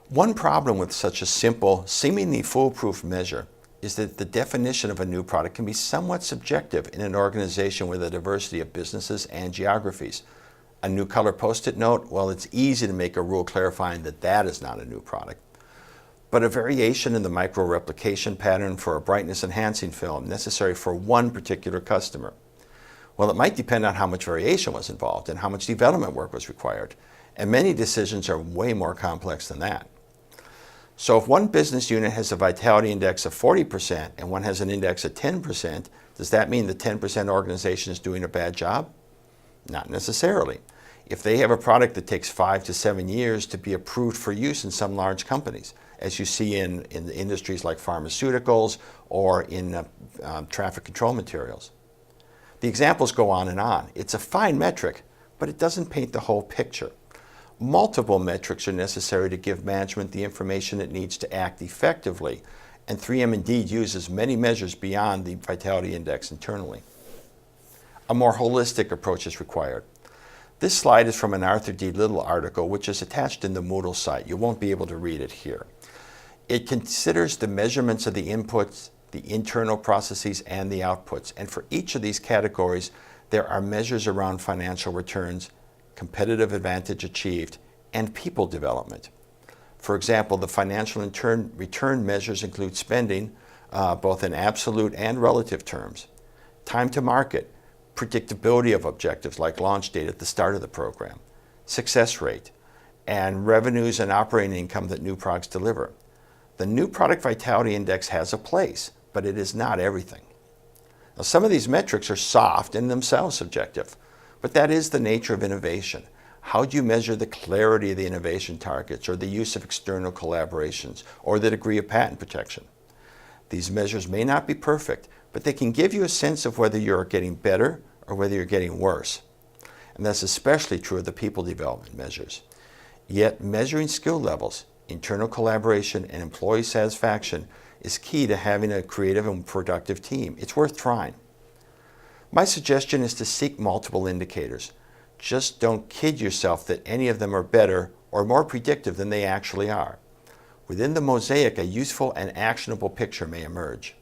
One problem with such a simple, seemingly foolproof measure is that the definition of a new product can be somewhat subjective in an organization with a diversity of businesses and geographies. A new color post-it note, well, it's easy to make a rule clarifying that that is not a new product. But a variation in the micro-replication pattern for a brightness enhancing film necessary for one particular customer, well, it might depend on how much variation was involved and how much development work was required. And many decisions are way more complex than that. So if one business unit has a vitality index of 40% and one has an index of 10%, does that mean the 10% organization is doing a bad job? Not necessarily. If they have a product that takes 5 to 7 years to be approved for use in some large companies, as you see in the industries like pharmaceuticals or in traffic control materials. The examples go on and on. It's a fine metric, but it doesn't paint the whole picture. Multiple metrics are necessary to give management the information it needs to act effectively, and 3M indeed uses many measures beyond the vitality index internally. A more holistic approach is required. This slide is from an Arthur D. Little article which is attached in the Moodle site. You won't be able to read it here. It considers the measurements of the inputs, the internal processes, and the outputs. And for each of these categories, there are measures around financial returns, competitive advantage achieved, and people development. For example, the financial return measures include spending, both in absolute and relative terms, time to market, predictability of objectives like launch date at the start of the program, success rate, and revenues and operating income that new products deliver. The new product vitality index has a place, but it is not everything. Now, some of these metrics are soft and themselves subjective, but that is the nature of innovation. How do you measure the clarity of the innovation targets, or the use of external collaborations, or the degree of patent protection? These measures may not be perfect, but they can give you a sense of whether you're getting better or whether you're getting worse. And that's especially true of the people development measures. Yet measuring skill levels, internal collaboration, and employee satisfaction is key to having a creative and productive team. It's worth trying. My suggestion is to seek multiple indicators. Just don't kid yourself that any of them are better or more predictive than they actually are. Within the mosaic, a useful and actionable picture may emerge.